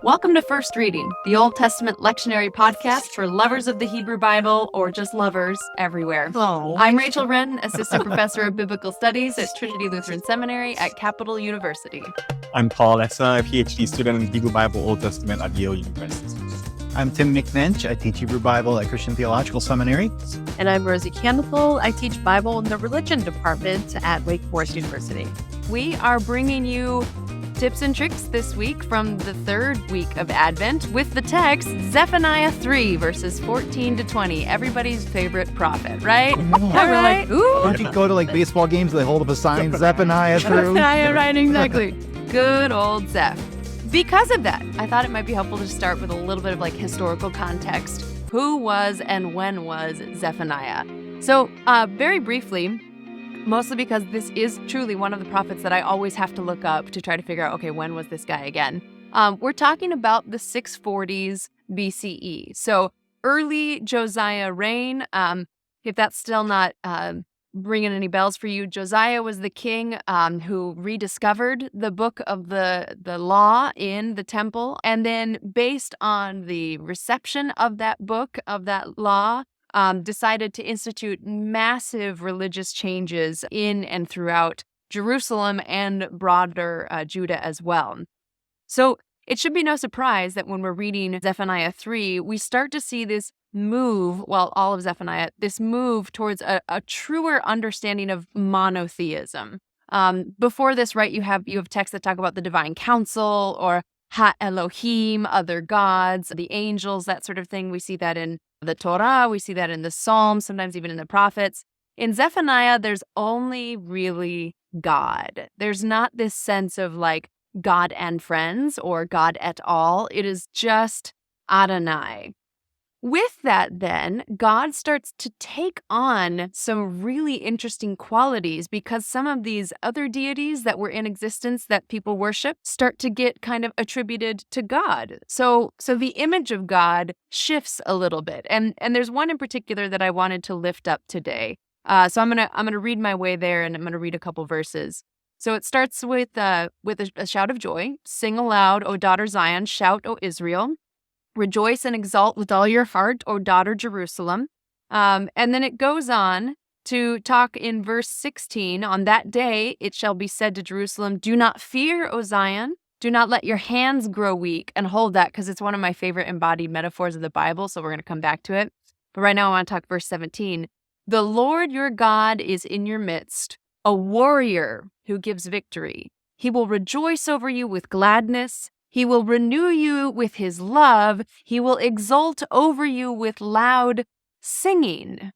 Welcome to First Reading, the Old Testament lectionary podcast for lovers of the Hebrew Bible or just lovers everywhere. Hello. I'm Rachel Wren, Assistant Professor of Biblical Studies at Trinity Lutheran Seminary at Capital University. I'm Paul Essa, a PhD student in Hebrew Bible Old Testament at Yale University. I'm Tim McNinch. I teach Hebrew Bible at Christian Theological Seminary. And I'm Rosie Campbell. I teach Bible in the Religion Department at Wake Forest University. We are bringing you tips and tricks this week from the third week of Advent with the text Zephaniah 3, verses 14 to 20. Everybody's favorite prophet, right? We're like, ooh. Don't you go to baseball games? They hold up a sign, Zephaniah through. Zephaniah, right, exactly. Good old Zeph. Because of that, I thought it might be helpful to start with a little bit of historical context. Who was and when was Zephaniah? So very briefly, mostly because this is truly one of the prophets that I always have to look up to try to figure out, okay, when was this guy again? We're talking about the 640s BCE. So early Josiah reign. If that's still not ringing any bells for you, Josiah was the king who rediscovered the book of the law in the temple. And then based on the reception of that book, of that law, decided to institute massive religious changes in and throughout Jerusalem and broader Judah as well. So it should be no surprise that when we're reading Zephaniah 3, we start to see this move, all of Zephaniah, this move towards a truer understanding of monotheism. Before this, right, you have texts that talk about the divine council or Ha Elohim, other gods, the angels, that sort of thing. We see that in the Torah, we see that in the Psalms, sometimes even in the prophets. In Zephaniah, there's only really God. There's not this sense of God and friends or God et al. It is just Adonai. With that, then, God starts to take on some really interesting qualities because some of these other deities that were in existence that people worship start to get kind of attributed to God. So the image of God shifts a little bit. And there's one in particular that I wanted to lift up today. So I'm gonna read my way there, and I'm gonna read a couple verses. So it starts with a shout of joy. Sing aloud, O daughter Zion, shout, O Israel. Rejoice and exult with all your heart, O daughter Jerusalem. And then it goes on to talk in verse 16, on that day it shall be said to Jerusalem, do not fear, O Zion. Do not let your hands grow weak. And hold that because it's one of my favorite embodied metaphors of the Bible, so we're going to come back to it. But right now I want to talk verse 17. The Lord your God is in your midst, a warrior who gives victory. He will rejoice over you with gladness. He will renew you with his love. He will exult over you with loud singing.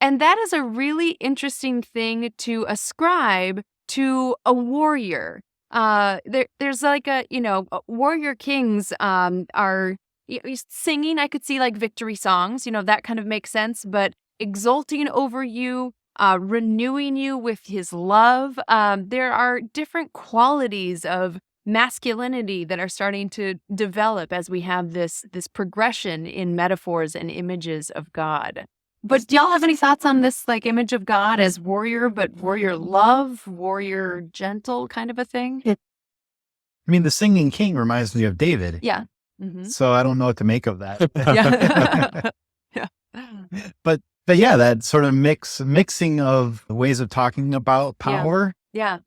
And that is a really interesting thing to ascribe to a warrior. There's warrior kings are singing. I could see victory songs, that kind of makes sense. But exulting over you, renewing you with his love. There are different qualities of masculinity that are starting to develop as we have this progression in metaphors and images of God. But do y'all have any thoughts on this image of God as warrior, but warrior love, warrior gentle kind of a thing? I mean, the singing king reminds me of David. Yeah. Mm-hmm. So I don't know what to make of that. Yeah. But yeah, that sort of mixing of ways of talking about power. Yeah.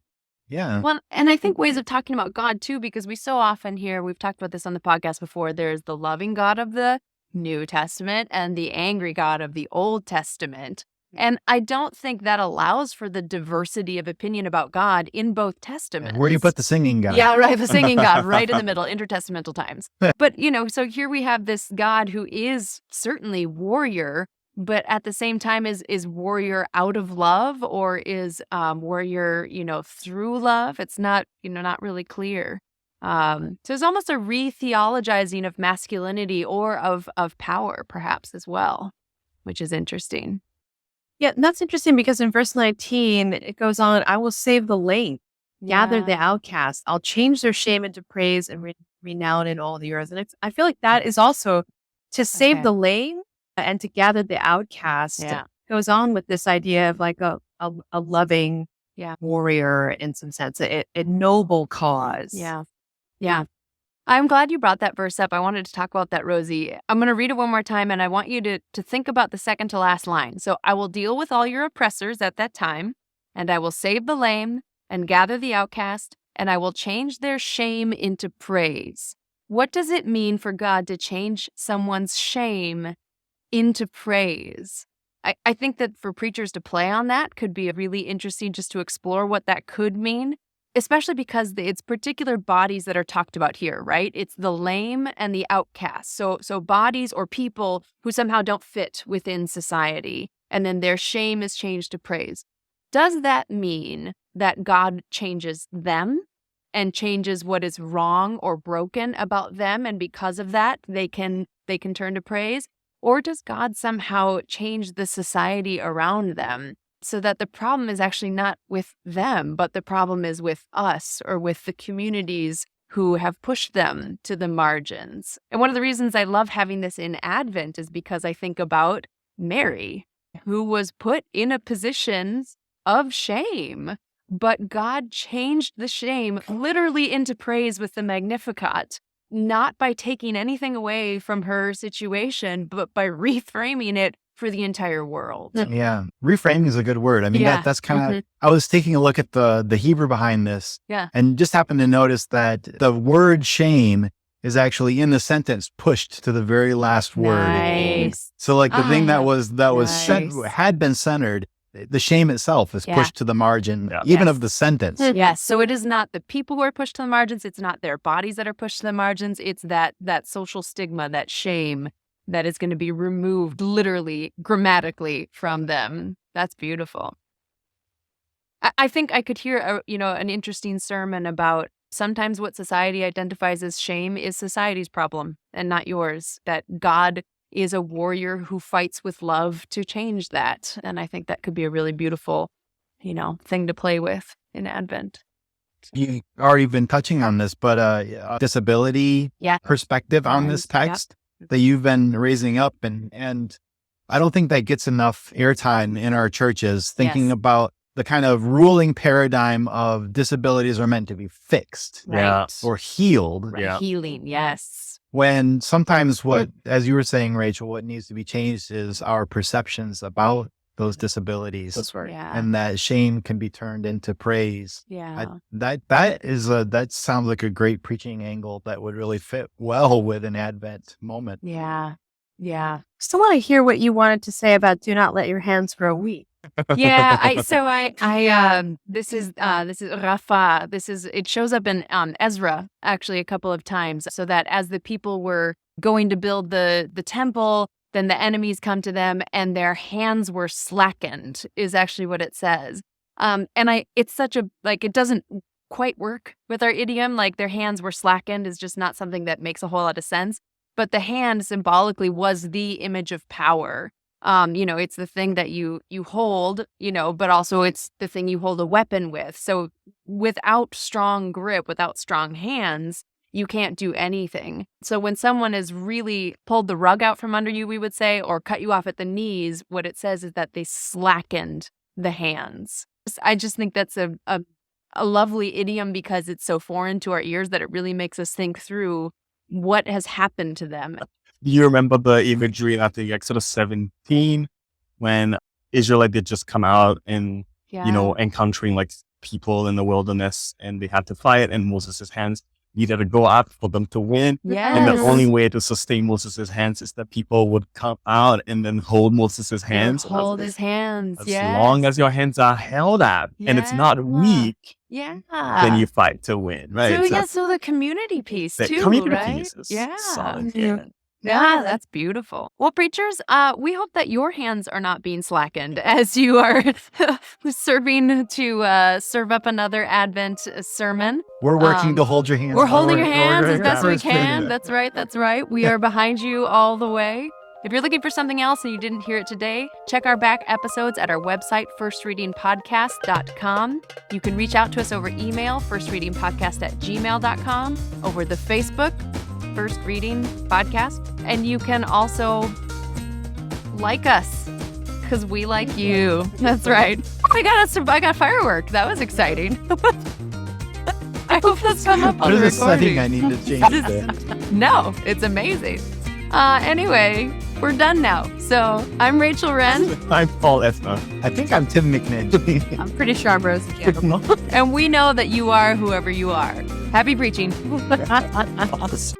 Yeah. Well, and I think ways of talking about God too, because we so often hear, we've talked about this on the podcast before, there's the loving God of the New Testament and the angry God of the Old Testament. And I don't think that allows for the diversity of opinion about God in both testaments. Where do you put the singing God? Yeah, right. The singing God right in the middle, intertestamental times. But, so here we have this God who is certainly warrior, but at the same time is warrior out of love or is warrior, through love? It's not, not really clear. So it's almost a re-theologizing of masculinity or of power, perhaps, as well, which is interesting. Yeah, and that's interesting because in verse 19, it goes on, I will save the lame, gather the outcast. I'll change their shame into praise and renown in all the earth. And I feel like that is also to save the lame and to gather the outcast. Yeah. Goes on with this idea of a loving warrior in some sense, a noble cause. Yeah. I'm glad you brought that verse up. I wanted to talk about that, Rosie. I'm going to read it one more time, and I want you to think about the second to last line. So, I will deal with all your oppressors at that time, and I will save the lame and gather the outcast, and I will change their shame into praise. What does it mean for God to change someone's shame into praise? I think that for preachers to play on that could be really interesting just to explore what that could mean, especially because it's particular bodies that are talked about here, right? It's the lame and the outcast. So bodies or people who somehow don't fit within society, and then their shame is changed to praise. Does that mean that God changes them and changes what is wrong or broken about them, and because of that, they can turn to praise? Or does God somehow change the society around them so that the problem is actually not with them, but the problem is with us or with the communities who have pushed them to the margins? And one of the reasons I love having this in Advent is because I think about Mary, who was put in a position of shame, but God changed the shame literally into praise with the Magnificat. Not by taking anything away from her situation, but by reframing it for the entire world. Yeah. Reframing is a good word. I mean, Yeah. that's kind of, I was taking a look at the Hebrew behind this, Yeah. and just happened to notice that the word shame is actually in the sentence pushed to the very last word. Nice. So like the thing that was nice. had been centered, the shame itself is Yeah. pushed to the margin, Yeah. even Yes. of the sentence. Yes. So it is not the people who are pushed to the margins. It's not their bodies that are pushed to the margins. It's that social stigma, that shame that is going to be removed literally, grammatically from them. That's beautiful. I think I could hear an interesting sermon about sometimes what society identifies as shame is society's problem and not yours. That God is a warrior who fights with love to change that. And I think that could be a really beautiful, thing to play with in Advent. You've already been touching on this, but a disability Yeah. perspective on this text that you've been raising up. And I don't think that gets enough airtime in our churches, thinking Yes. about the kind of ruling paradigm of disabilities are meant to be fixed Yeah. or healed. Right. Yeah. Healing, yes. When sometimes as you were saying, Rachel, what needs to be changed is our perceptions about those disabilities. That's right. Yeah. And that shame can be turned into praise. Yeah. That sounds like a great preaching angle that would really fit well with an Advent moment. Yeah. Yeah. Still want to hear what you wanted to say about do not let your hands grow weak. Yeah. This is Rafa. It shows up in Ezra actually a couple of times, so that as the people were going to build the temple, then the enemies come to them and their hands were slackened is actually what it says. It's such it doesn't quite work with our idiom. Like their hands were slackened is just not something that makes a whole lot of sense. But the hand symbolically was the image of power. It's the thing that you hold, but also it's the thing you hold a weapon with. So without strong grip, without strong hands, you can't do anything. So when someone has really pulled the rug out from under you, we would say, or cut you off at the knees, what it says is that they slackened the hands. I just think that's a lovely idiom because it's so foreign to our ears that it really makes us think through what has happened to them. Do you remember the imagery in, I think, Exodus 17, when Israelite did just come out and, encountering like people in the wilderness and they had to fight and Moses' hands needed to go up for them to win. Yes. And the only way to sustain Moses' hands is that people would come out and then hold Moses' hands. Hold his hands. As Yes. long as your hands are held up and it's not weak, Yeah. then you fight to win, right? So the community piece the too, community right? piece is Yeah. solid. Yeah, that's beautiful. Well, preachers, we hope that your hands are not being slackened as you are serving to serve up another Advent sermon. We're working to hold your hands. We're holding your We're hands as doing best that. we can. That's right. We are behind you all the way. If you're looking for something else and you didn't hear it today, check our back episodes at our website, firstreadingpodcast.com. You can reach out to us over email, firstreadingpodcast@gmail.com, over the Facebook, First Reading Podcast. And you can also like us because we like you. That's right. I got a firework. That was exciting. I hope this come up What on is the this setting recording. I need to change there? No, it's amazing. Anyway, we're done now. So I'm Rachel Wren, I'm Paul Esna. I think I'm Tim McNish. I'm pretty sure I'm Rosie Campbell. and we know that you are whoever you are. Happy preaching. Awesome.